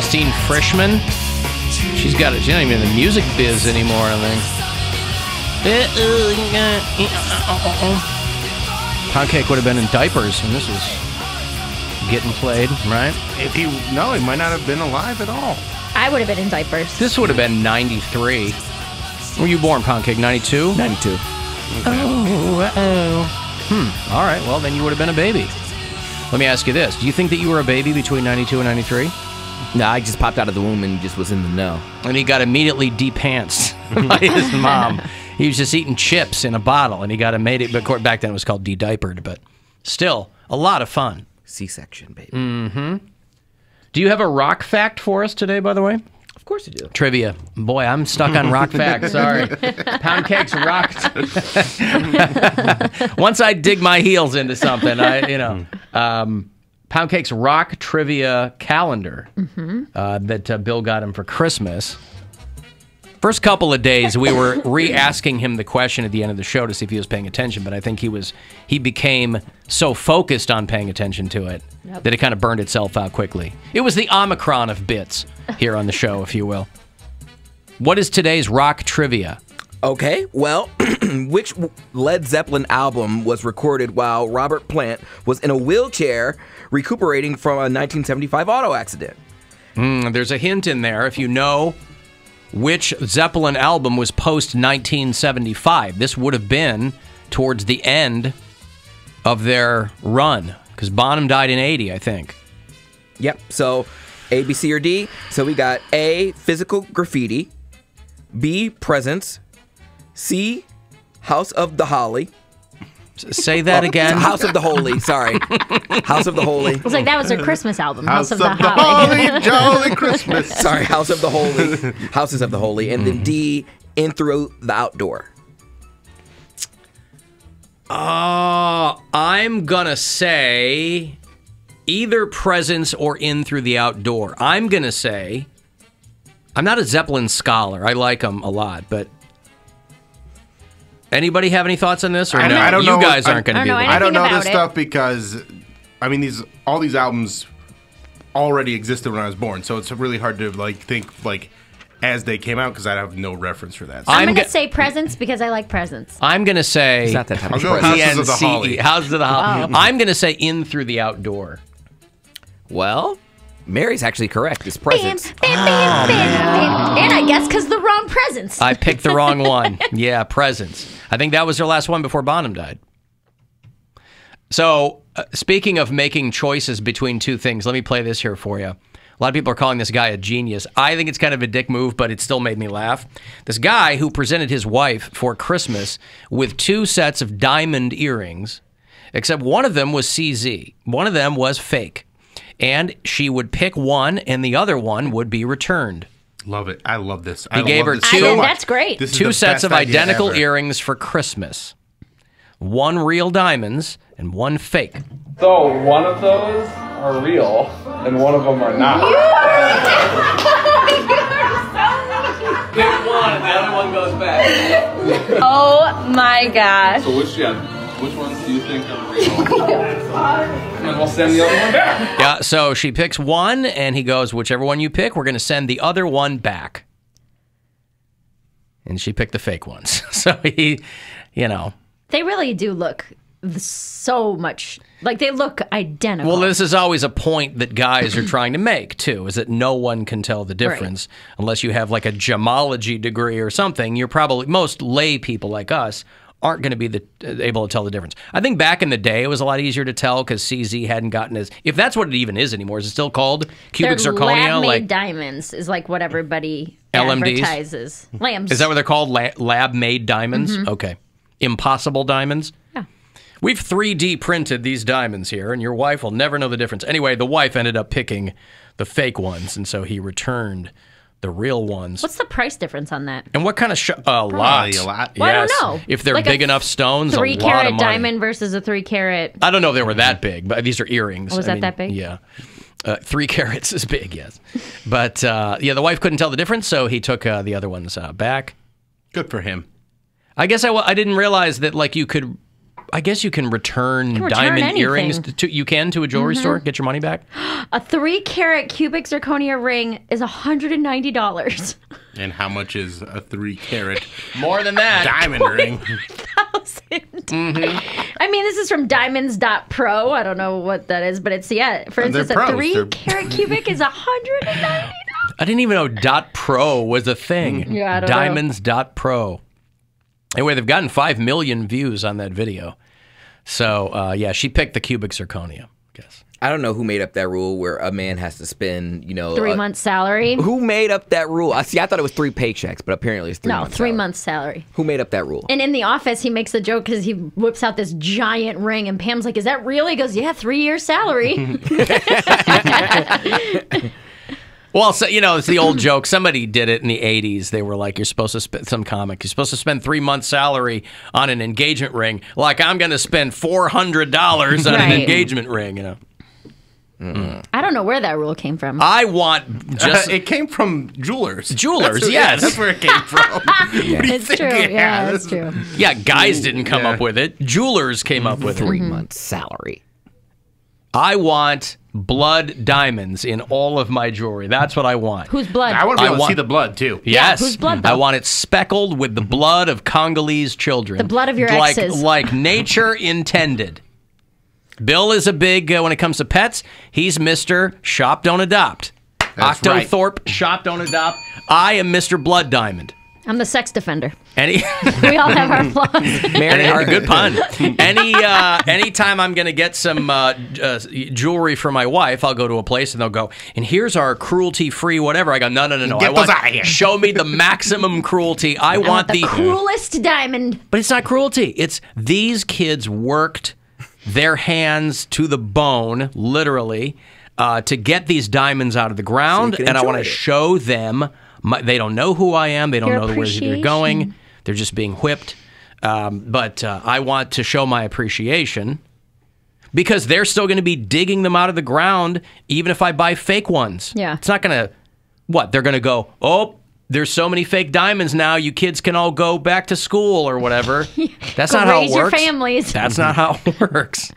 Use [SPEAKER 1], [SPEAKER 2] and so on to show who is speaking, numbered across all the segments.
[SPEAKER 1] Christine Frischman. She's not even in the music biz anymore, I think. Poundcake would have been in diapers when this was getting played, right?
[SPEAKER 2] He might not have been alive at all.
[SPEAKER 3] I would have been in diapers.
[SPEAKER 1] This would have been 93. Were you born, Poundcake? 92?
[SPEAKER 4] 92.
[SPEAKER 1] Okay. All right, well, then you would have been a baby. Let me ask you this. Do you think that you were a baby between 92 and 93?
[SPEAKER 4] No, I just popped out of the womb and just was in the know.
[SPEAKER 1] And he got immediately de-pantsed by his mom. He was just eating chips in a bottle, and he got made it. But back then it was called de-diapered, but still, a lot of fun.
[SPEAKER 4] C-section, baby.
[SPEAKER 1] Mm-hmm. Do you have a rock fact for us today, by the way?
[SPEAKER 4] Of course you do.
[SPEAKER 1] Trivia. Boy, I'm stuck on rock facts. Sorry. Poundcake's rocked. Once I dig my heels into something, Poundcake's rock trivia calendar that Bill got him for Christmas. First couple of days, we were re-asking him the question at the end of the show to see if he was paying attention, but I think he became so focused on paying attention to it that it kind of burned itself out quickly. It was the Omicron of bits here on the show, if you will. What is today's rock trivia?
[SPEAKER 4] Okay, well, which Led Zeppelin album was recorded while Robert Plant was in a wheelchair recuperating from a 1975 auto accident?
[SPEAKER 1] There's a hint in there. If you know which Zeppelin album was post-1975, this would have been towards the end of their run, because Bonham died in 80, I think.
[SPEAKER 4] Yep, so A, B, C, or D. So we got A, Physical Graffiti, B, Presence, C, House of the Holly.
[SPEAKER 1] Say that again.
[SPEAKER 4] House of the Holy, sorry. House of the Holy.
[SPEAKER 3] It was like that was their Christmas album, House of the
[SPEAKER 2] Holy Jolly Christmas.
[SPEAKER 4] Sorry, House of the Holy. Houses of the Holy. And then D, In Through the Outdoor.
[SPEAKER 1] I'm gonna say either Presence or In Through the Outdoor. I'm gonna say, I'm not a Zeppelin scholar. I like them a lot, but anybody have any thoughts on this? Or no?
[SPEAKER 2] I don't
[SPEAKER 1] you
[SPEAKER 2] know.
[SPEAKER 1] guys aren't going to be able to.
[SPEAKER 2] I don't know this
[SPEAKER 3] about
[SPEAKER 2] stuff because, I mean, all these albums already existed when I was born, so it's really hard to think as they came out because I have no reference for that. So.
[SPEAKER 3] I'm going to say Presents because I like presents.
[SPEAKER 1] I'm going to say
[SPEAKER 4] It's not that type of
[SPEAKER 2] Houses of the Holly.
[SPEAKER 1] Houses of the Holly. I'm going to say In Through the Outdoor.
[SPEAKER 4] Well, Mary's actually correct. It's Presents.
[SPEAKER 3] And I guess because the wrong presents.
[SPEAKER 1] I picked the wrong one. Yeah, Presence. I think that was their last one before Bonham died. So, speaking of making choices between two things, let me play this here for you. A lot of people are calling this guy a genius. I think it's kind of a dick move, but it still made me laugh. This guy who presented his wife for Christmas with 2 sets of diamond earrings, except one of them was CZ. One of them was fake. And she would pick one, and the other one would be returned.
[SPEAKER 2] Love it. I love this.
[SPEAKER 1] He gave her
[SPEAKER 3] that's great.
[SPEAKER 1] 2 sets of identical earrings for Christmas. 1 real diamonds and 1 fake.
[SPEAKER 5] So one of those are real and one of them are not.
[SPEAKER 1] Pick one and the other one goes back.
[SPEAKER 6] Oh my gosh.
[SPEAKER 5] So which ones do you think are real? And we'll send the other one back.
[SPEAKER 1] Yeah, so she picks one, and he goes, whichever one you pick, we're going to send the other one back. And she picked the fake ones. So he,
[SPEAKER 3] They really do look so much, like they look identical.
[SPEAKER 1] Well, this is always a point that guys are trying to make, too, is that no one can tell the difference. Right. Unless you have like a gemology degree or something. You're probably, most lay people like us, aren't going to be able to tell the difference. I think back in the day, it was a lot easier to tell because CZ hadn't gotten as... If that's what it even is anymore, is it still called cubic zirconia?
[SPEAKER 3] Lab-made diamonds is like what everybody
[SPEAKER 1] LMDs?
[SPEAKER 3] advertises. Lambs.
[SPEAKER 1] Is that what they're called? Lab-made diamonds? Okay. Impossible diamonds?
[SPEAKER 3] Yeah.
[SPEAKER 1] We've 3D printed these diamonds here, and your wife will never know the difference. Anyway, the wife ended up picking the fake ones, and so he returned the real ones.
[SPEAKER 3] What's the price difference on that?
[SPEAKER 1] And what kind of a lot?
[SPEAKER 2] A lot.
[SPEAKER 3] Well, I don't know.
[SPEAKER 1] If they're
[SPEAKER 3] like
[SPEAKER 1] big enough stones, a lot of money.
[SPEAKER 3] 3-carat diamond versus a 3-carat.
[SPEAKER 1] I don't know if they were that big, but these are earrings.
[SPEAKER 3] Oh, was that big?
[SPEAKER 1] Yeah. 3 carats is big, yes. But, yeah, the wife couldn't tell the difference, so he took the other ones back.
[SPEAKER 2] Good for him.
[SPEAKER 1] I guess I didn't realize that, like, you could I guess you can return
[SPEAKER 3] return
[SPEAKER 1] diamond
[SPEAKER 3] anything.
[SPEAKER 1] earrings to a jewelry store, get your money back.
[SPEAKER 3] A 3-carat cubic zirconia ring is $190.
[SPEAKER 2] And how much is a 3-carat
[SPEAKER 1] More than that.
[SPEAKER 2] diamond ring?
[SPEAKER 3] I mean, this is from diamonds.pro. I don't know what that is, but it's, for instance, a
[SPEAKER 2] pros.
[SPEAKER 3] 3-carat cubic is $190.
[SPEAKER 1] I didn't even know .pro was a thing.
[SPEAKER 3] Yeah, I don't know.
[SPEAKER 1] Diamonds.pro. Anyway, they've gotten 5 million views on that video. So, she picked the cubic zirconia, I guess.
[SPEAKER 4] I don't know who made up that rule where a man has to spend,
[SPEAKER 3] 3 months salary.
[SPEAKER 4] Who made up that rule? I thought it was 3 paychecks, but apparently it's 3
[SPEAKER 3] No,
[SPEAKER 4] months.
[SPEAKER 3] 3 months salary.
[SPEAKER 4] Who made up that rule?
[SPEAKER 3] And in the office, he makes a joke because he whips out this giant ring, and Pam's like, "Is that real?" He goes, "Yeah, 3 years salary."
[SPEAKER 1] Well, so, it's the old joke. Somebody did it in the 80s. They were like, you're supposed to spend, some comic, you're supposed to spend 3 months' salary on an engagement ring. Like, I'm going to spend $400 on an
[SPEAKER 3] Right.
[SPEAKER 1] engagement ring,
[SPEAKER 3] I don't know where that rule came from.
[SPEAKER 1] I want just...
[SPEAKER 2] It came from jewelers.
[SPEAKER 1] Jewelers, yes.
[SPEAKER 2] That's where it came from.
[SPEAKER 3] It's true. Yeah, that's true.
[SPEAKER 1] Yeah, guys didn't come up with it. Jewelers came up with it.
[SPEAKER 4] 3 months salary.
[SPEAKER 1] I want blood diamonds in all of my jewelry. That's what I want.
[SPEAKER 3] Whose blood?
[SPEAKER 2] I want to be able to
[SPEAKER 1] want-
[SPEAKER 2] see the blood, too.
[SPEAKER 1] Yes.
[SPEAKER 3] whose blood,
[SPEAKER 1] I
[SPEAKER 3] though?
[SPEAKER 1] want it speckled with the blood of Congolese children.
[SPEAKER 3] The blood of your
[SPEAKER 1] like,
[SPEAKER 3] exes.
[SPEAKER 1] Like nature intended. Bill is a big, when it comes to pets, he's Mr. Shop Don't Adopt.
[SPEAKER 2] That's
[SPEAKER 1] Octothorpe, Shop Don't Adopt. I am Mr. Blood Diamond.
[SPEAKER 3] I'm the sex defender.
[SPEAKER 1] Any
[SPEAKER 3] We all have our flaws.
[SPEAKER 1] good pun. Anytime I'm going to get some jewelry for my wife, I'll go to a place and they'll go, and here's our cruelty-free whatever. I go, no.
[SPEAKER 2] Get those out of here.
[SPEAKER 1] Show me the maximum cruelty. I
[SPEAKER 3] I
[SPEAKER 1] want
[SPEAKER 3] the cruelest diamond.
[SPEAKER 1] But it's not cruelty. It's these kids worked their hands to the bone, literally, to get these diamonds out of the ground,
[SPEAKER 4] can
[SPEAKER 1] and I
[SPEAKER 4] enjoy
[SPEAKER 1] want to
[SPEAKER 4] it.
[SPEAKER 1] show them. They don't know who I am. They don't
[SPEAKER 3] Your
[SPEAKER 1] know where they're
[SPEAKER 3] appreciation.
[SPEAKER 1] going. They're just being whipped. But I want to show my appreciation because they're still going to be digging them out of the ground, even if I buy fake ones.
[SPEAKER 3] Yeah.
[SPEAKER 1] It's not going to, what? They're going to go, oh, there's so many fake diamonds now, you kids can all go back to school or whatever. That's
[SPEAKER 3] Go
[SPEAKER 1] not how it
[SPEAKER 3] raise your
[SPEAKER 1] works.
[SPEAKER 3] families.
[SPEAKER 1] That's not how it works.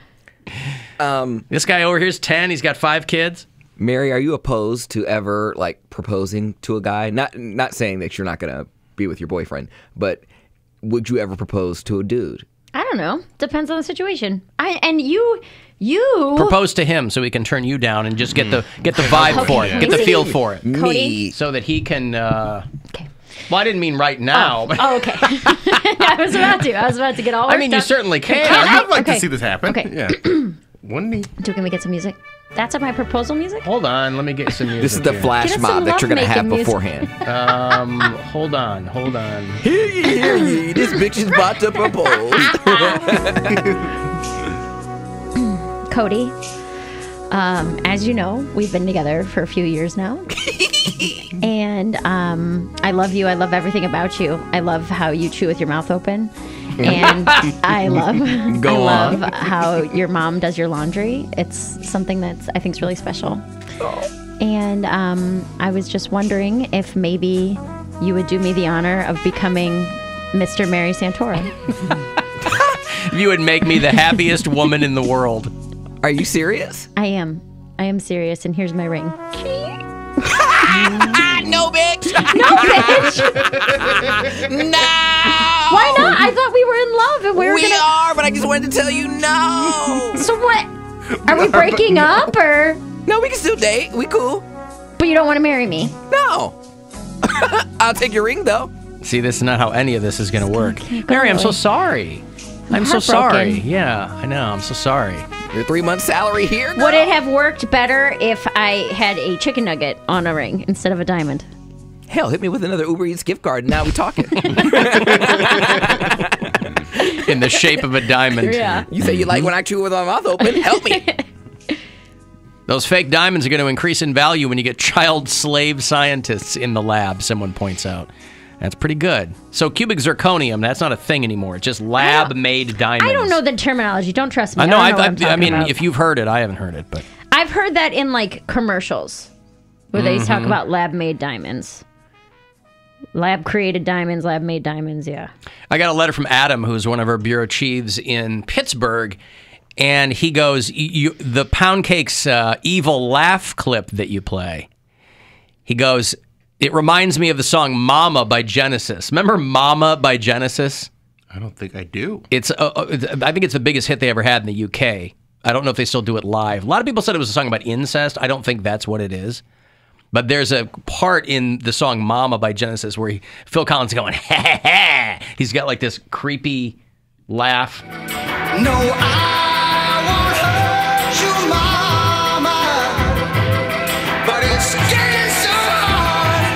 [SPEAKER 1] This guy over here's 10. He's got 5 kids.
[SPEAKER 4] Mary, are you opposed to ever proposing to a guy? Not saying that you're not gonna be with your boyfriend, but would you ever propose to a dude?
[SPEAKER 3] I don't know. Depends on the situation. You
[SPEAKER 1] Propose to him so he can turn you down and just get the vibe for it, get the feel for it,
[SPEAKER 3] Cody?
[SPEAKER 4] Me.
[SPEAKER 1] so that he can.
[SPEAKER 3] Okay.
[SPEAKER 1] Well, I didn't mean right now. But,
[SPEAKER 3] Oh, okay. I was about to get all worked
[SPEAKER 1] I mean, you
[SPEAKER 3] up.
[SPEAKER 1] certainly can.
[SPEAKER 2] I'd like
[SPEAKER 3] Okay.
[SPEAKER 2] to see this happen.
[SPEAKER 3] Okay.
[SPEAKER 2] Yeah. Wouldn't he?
[SPEAKER 3] Can we get some music? That's my proposal music?
[SPEAKER 1] Hold on, let me get some music.
[SPEAKER 4] This is the
[SPEAKER 1] here.
[SPEAKER 4] flash
[SPEAKER 3] Get us
[SPEAKER 4] mob
[SPEAKER 3] some
[SPEAKER 4] that you're gonna have
[SPEAKER 3] lovemaking music.
[SPEAKER 4] beforehand.
[SPEAKER 1] Hold on.
[SPEAKER 4] Hear ye, this bitch is about to propose.
[SPEAKER 3] Cody, as you know, we've been together for a few years now. And I love you. I love everything about you. I love how you chew with your mouth open. And I love how your mom does your laundry. It's something that's I think is really special. And I was just wondering if maybe you would do me the honor of becoming Mr. Mary Santora.
[SPEAKER 1] You would make me the happiest woman in the world.
[SPEAKER 4] Are you serious?
[SPEAKER 3] I am serious, and here's my ring.
[SPEAKER 4] No, bitch. No.
[SPEAKER 3] Why not? I thought we were in love, and we were gonna.
[SPEAKER 4] are, but I just wanted to tell you no.
[SPEAKER 3] So what? Are we breaking up, or?
[SPEAKER 4] No, we can still date. We cool.
[SPEAKER 3] But you don't want to marry me?
[SPEAKER 4] No. I'll take your ring though.
[SPEAKER 1] See, this is not how any of this is going to work. Mary, I'm so sorry. I'm so sorry.
[SPEAKER 3] heartbroken.
[SPEAKER 1] Yeah, I know. I'm so sorry.
[SPEAKER 4] Your 3 month salary here.
[SPEAKER 3] Would it have worked better if I had a chicken nugget on a ring instead of a diamond?
[SPEAKER 4] Hell, hit me with another Uber Eats gift card, and now we talking.
[SPEAKER 1] In the shape of a diamond.
[SPEAKER 3] Yeah.
[SPEAKER 4] You say you like when I chew with my mouth open. Help me.
[SPEAKER 1] Those fake diamonds are going to increase in value when you get child slave scientists in the lab, someone points out. That's pretty good. So cubic zirconium, that's not a thing anymore. It's just lab-made diamonds.
[SPEAKER 3] I don't know the terminology. Don't trust me.
[SPEAKER 1] I know.
[SPEAKER 3] I don't know what I'm
[SPEAKER 1] I
[SPEAKER 3] talking
[SPEAKER 1] mean,
[SPEAKER 3] about.
[SPEAKER 1] if you've heard it, I haven't heard it, but
[SPEAKER 3] I've heard that in like commercials where they talk about lab-made diamonds. Lab created diamonds, lab made diamonds, yeah.
[SPEAKER 1] I got a letter from Adam, who's one of our bureau chiefs in Pittsburgh, and he goes, the Poundcake's evil laugh clip that you play, he goes, it reminds me of the song Mama by Genesis. Remember Mama by Genesis?
[SPEAKER 2] I don't think I do.
[SPEAKER 1] It's I think it's the biggest hit they ever had in the UK. I don't know if they still do it live. A lot of people said it was a song about incest. I don't think that's what it is. But there's a part in the song Mama by Genesis where Phil Collins is going, ha ha ha. He's got like this creepy laugh.
[SPEAKER 7] No, I won't hurt you, mama, but it's getting so hard.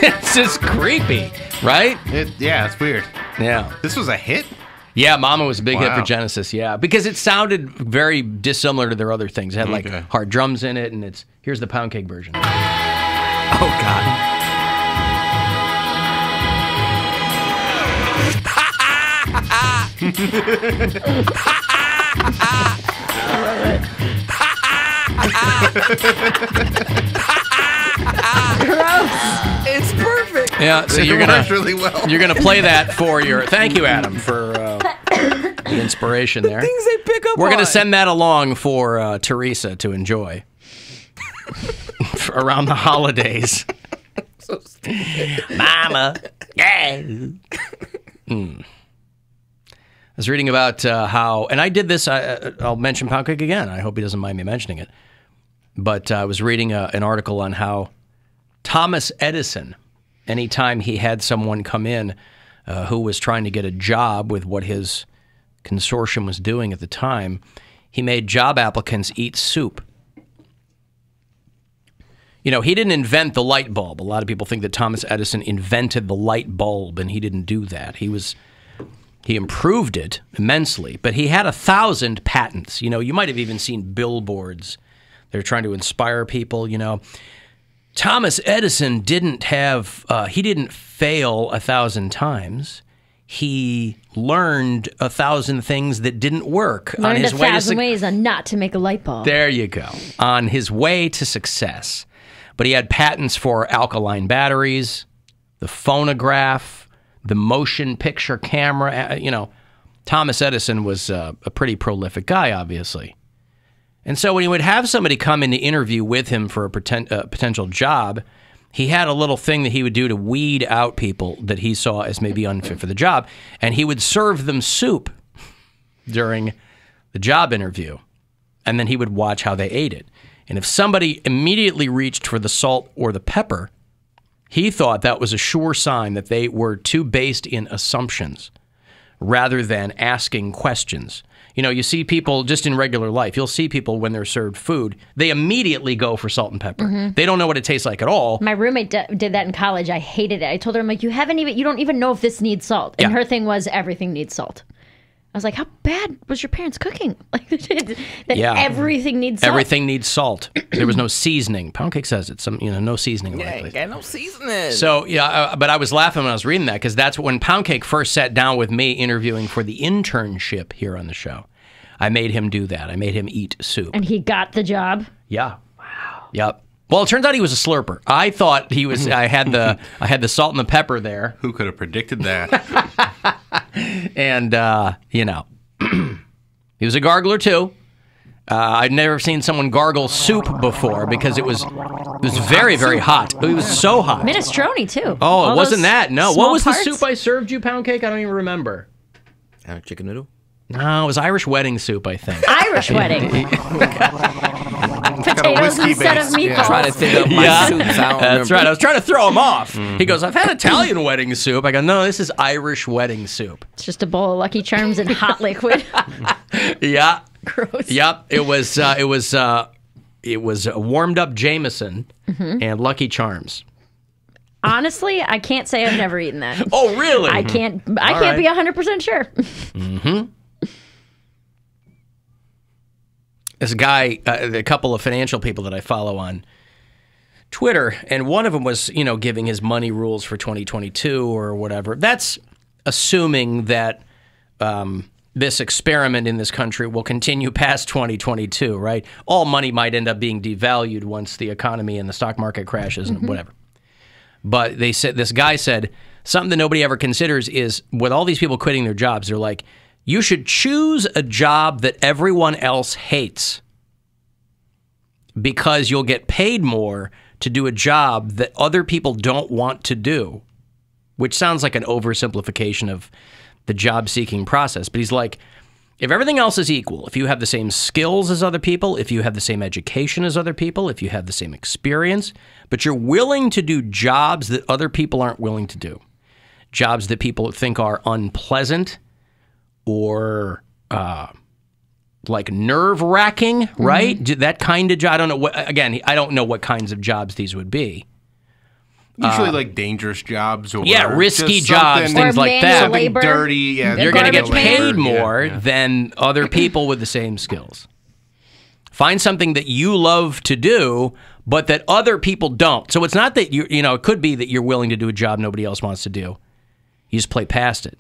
[SPEAKER 1] It's just creepy, right?
[SPEAKER 2] Yeah, it's weird.
[SPEAKER 1] Yeah.
[SPEAKER 2] This was a hit?
[SPEAKER 1] Yeah, Mama was a big hit
[SPEAKER 2] Wow.
[SPEAKER 1] for Genesis, yeah. Because it sounded very dissimilar to their other things. It had like
[SPEAKER 2] Okay.
[SPEAKER 1] hard drums in it, and here's the Poundcake version.
[SPEAKER 4] Oh, God. It's perfect.
[SPEAKER 1] Yeah, so
[SPEAKER 2] It
[SPEAKER 1] you're
[SPEAKER 2] works
[SPEAKER 1] gonna
[SPEAKER 2] really well.
[SPEAKER 1] You're gonna play that for your. Thank you, Adam, for the inspiration there.
[SPEAKER 4] Things they pick up
[SPEAKER 1] We're gonna
[SPEAKER 4] on.
[SPEAKER 1] send that along for Teresa to enjoy around the holidays.
[SPEAKER 4] So stupid.
[SPEAKER 1] Mama, yeah. I was reading about how, and I did this. I'll mention Poundcake again. I hope he doesn't mind me mentioning it. But I was reading an article on how Thomas Edison, anytime he had someone come in who was trying to get a job with what his consortium was doing at the time, he made job applicants eat soup. You know, he didn't invent the light bulb. A lot of people think that Thomas Edison invented the light bulb, and he didn't do that. He improved it immensely, but he had 1,000 patents. You know, you might have even seen billboards. They're trying to inspire people, you know. Thomas Edison didn't have, he didn't fail 1,000 times. He learned 1,000 things that didn't work on
[SPEAKER 3] Learned
[SPEAKER 1] his
[SPEAKER 3] 1,000
[SPEAKER 1] way to
[SPEAKER 3] ways on not to make a light bulb.
[SPEAKER 1] There you go. On his way to success. But he had patents for alkaline batteries, the phonograph, the motion picture camera. You know, Thomas Edison was a pretty prolific guy, obviously. And so when he would have somebody come in to interview with him for a potential job, he had a little thing that he would do to weed out people that he saw as maybe unfit for the job. And he would serve them soup during the job interview. And then he would watch how they ate it. And if somebody immediately reached for the salt or the pepper, he thought that was a sure sign that they were too based in assumptions rather than asking questions. You know, you see people just in regular life, you'll see people when they're served food, they immediately go for salt and pepper. They don't know what it tastes like at all.
[SPEAKER 3] My roommate did that in college. I hated it. I told her, I'm like, you don't even know if this needs salt. And
[SPEAKER 1] Yeah.
[SPEAKER 3] her thing was everything needs salt. I was like, how bad was your parents' cooking? Like that
[SPEAKER 1] Yeah.
[SPEAKER 3] everything needs salt.
[SPEAKER 1] Everything needs salt. There was no seasoning. Poundcake says it. No seasoning.
[SPEAKER 4] Yeah,
[SPEAKER 1] likely.
[SPEAKER 4] ain't got no seasoning.
[SPEAKER 1] So, yeah, but I was laughing when I was reading that because that's when Poundcake first sat down with me interviewing for the internship here on the show. I made him do that. I made him eat soup.
[SPEAKER 3] And he got the job.
[SPEAKER 1] Yeah. Wow. Yep. Well, it turns out he was a slurper. I thought he was. I had the salt and the pepper there,
[SPEAKER 2] Who could have predicted that?
[SPEAKER 1] and you know, he was a gargler too. I'd never seen someone gargle soup before because it was very, very hot. It was so hot.
[SPEAKER 3] Minestrone, too.
[SPEAKER 1] Oh,
[SPEAKER 3] All
[SPEAKER 1] it wasn't
[SPEAKER 3] those
[SPEAKER 1] that. No.
[SPEAKER 3] small
[SPEAKER 1] What was
[SPEAKER 3] parts.
[SPEAKER 1] the soup I served you, Poundcake? I don't even remember.
[SPEAKER 4] Chicken noodle?
[SPEAKER 1] No, it was Irish wedding soup, I think.
[SPEAKER 3] Irish wedding. Potatoes
[SPEAKER 2] whiskey
[SPEAKER 3] instead of
[SPEAKER 2] base,
[SPEAKER 3] meatballs.
[SPEAKER 2] yeah.
[SPEAKER 4] Trying to think of my
[SPEAKER 1] Yeah.
[SPEAKER 4] soups. I don't
[SPEAKER 1] That's
[SPEAKER 4] remember.
[SPEAKER 1] right. I was trying to throw him off. He goes, I've had Italian wedding soup. I go, no, this is Irish wedding soup.
[SPEAKER 3] It's just a bowl of Lucky Charms and hot liquid.
[SPEAKER 1] Yeah.
[SPEAKER 3] Gross.
[SPEAKER 1] Yep. It was a warmed up Jameson and Lucky Charms.
[SPEAKER 3] Honestly, I can't say I've never eaten that.
[SPEAKER 1] Oh, really?
[SPEAKER 3] I can't
[SPEAKER 1] right.
[SPEAKER 3] be 100% sure.
[SPEAKER 1] This guy, a couple of financial people that I follow on Twitter, and one of them was, giving his money rules for 2022 or whatever. That's assuming that this experiment in this country will continue past 2022, right? All money might end up being devalued once the economy and the stock market crashes and whatever. But this guy said something that nobody ever considers is with all these people quitting their jobs, they're like, you should choose a job that everyone else hates because you'll get paid more to do a job that other people don't want to do, which sounds like an oversimplification of the job-seeking process. But he's like, if everything else is equal, if you have the same skills as other people, if you have the same education as other people, if you have the same experience, but you're willing to do jobs that other people aren't willing to do, jobs that people think are unpleasant or like nerve-wracking, right? That kind of job. I don't know I don't know what kinds of jobs these would be.
[SPEAKER 2] Usually like dangerous jobs or
[SPEAKER 1] risky jobs, things like that.
[SPEAKER 2] Something
[SPEAKER 3] labor.
[SPEAKER 2] dirty. Yeah,
[SPEAKER 1] You're going to get paid
[SPEAKER 2] labor.
[SPEAKER 1] more than other people with the same skills. Find something that you love to do, but that other people don't. So it's not that it could be that you're willing to do a job nobody else wants to do. You just play past it.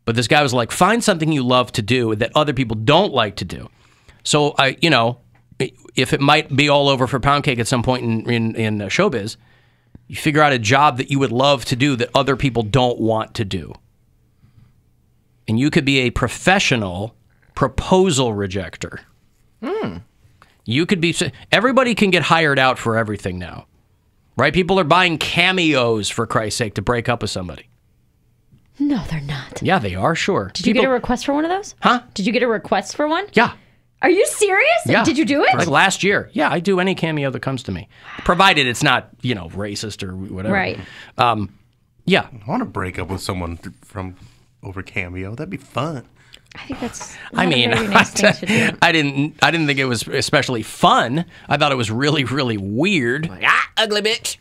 [SPEAKER 1] But this guy was like, find something you love to do that other people don't like to do. So if it might be all over for Poundcake at some point in showbiz, you figure out a job that you would love to do that other people don't want to do. And you could be a professional proposal rejector. You could be... Everybody can get hired out for everything now. Right? People are buying cameos, for Christ's sake, to break up with somebody.
[SPEAKER 3] No, they're not.
[SPEAKER 1] Yeah, they are, sure.
[SPEAKER 3] Did you get a request for one of those?
[SPEAKER 1] Huh?
[SPEAKER 3] Did you get a request for one?
[SPEAKER 1] Yeah.
[SPEAKER 3] Are you serious?
[SPEAKER 1] Yeah.
[SPEAKER 3] Did you do it?
[SPEAKER 1] Like last year. Yeah, I do any cameo that comes to me. Provided it's not, racist or whatever.
[SPEAKER 3] Right.
[SPEAKER 1] Yeah.
[SPEAKER 2] I want to break up with someone from over cameo. That'd be fun.
[SPEAKER 3] I think that's
[SPEAKER 1] I mean,
[SPEAKER 3] very nice thing to do.
[SPEAKER 1] I didn't think it was especially fun. I thought it was really, really weird.
[SPEAKER 4] Like, ugly bitch.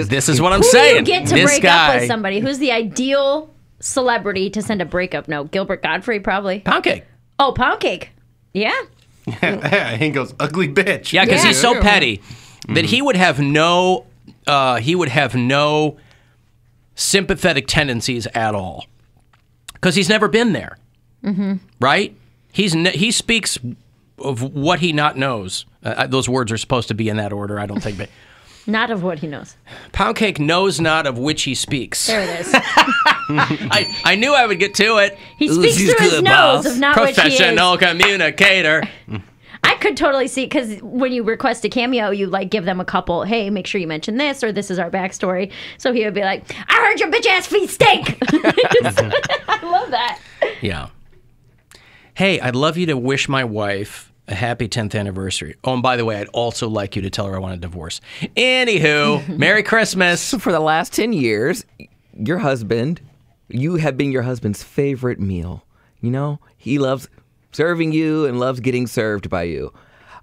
[SPEAKER 1] This is what I'm
[SPEAKER 3] Who
[SPEAKER 1] saying.
[SPEAKER 3] do you get to
[SPEAKER 1] This
[SPEAKER 3] break
[SPEAKER 1] guy,
[SPEAKER 3] up with somebody? Who's the ideal celebrity to send a breakup note? Gilbert Godfrey, probably.
[SPEAKER 1] Poundcake.
[SPEAKER 3] Oh, Poundcake. Yeah.
[SPEAKER 2] He goes, ugly bitch.
[SPEAKER 1] Yeah, because
[SPEAKER 3] Yeah.
[SPEAKER 1] he's so petty that he would have no sympathetic tendencies at all. Because he's never been there, right? He speaks of what he not knows. Those words are supposed to be in that order, I don't think. But
[SPEAKER 3] Not of what he knows.
[SPEAKER 1] Poundcake knows not of which he speaks.
[SPEAKER 3] There it is.
[SPEAKER 1] I knew I would get to it.
[SPEAKER 3] He speaks
[SPEAKER 4] she's
[SPEAKER 3] through his
[SPEAKER 4] good,
[SPEAKER 3] nose
[SPEAKER 4] boss.
[SPEAKER 3] of not what he is.
[SPEAKER 1] Professional communicator.
[SPEAKER 3] I could totally see, because when you request a cameo, you give them a couple, hey, make sure you mention this, or this is our backstory. So he would be like, I heard your bitch ass feet stink. I love that.
[SPEAKER 1] Yeah. Hey, I'd love you to wish my wife a happy 10th anniversary. Oh, and by the way, I'd also like you to tell her I want a divorce. Anywho, Merry Christmas.
[SPEAKER 4] So for the last 10 years, you have been your husband's favorite meal. He loves serving you and loves getting served by you.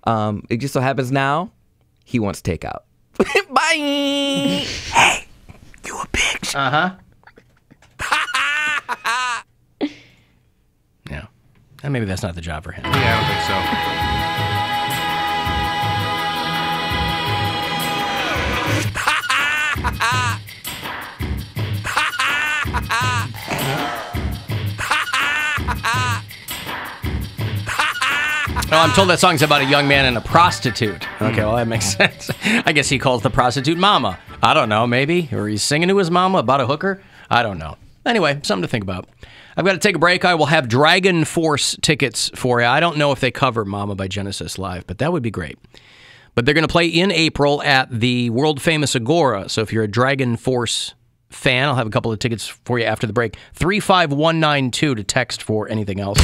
[SPEAKER 4] It just so happens now, he wants takeout. Bye! Hey, you a bitch.
[SPEAKER 1] Uh-huh. Yeah. And maybe that's not the job for him.
[SPEAKER 2] Yeah, I don't think so.
[SPEAKER 1] Oh, I'm told that song's about a young man and a prostitute. Okay, well, that makes sense. I guess he calls the prostitute mama. I don't know, maybe. Or he's singing to his mama about a hooker. I don't know. Anyway, something to think about. I've got to take a break. I will have Dragon Force tickets for you. I don't know if they cover Mama by Genesis Live, but that would be great. But they're going to play in April at the world-famous Agora. So if you're a Dragon Force fan, I'll have a couple of tickets for you after the break. 35192 to text for anything else.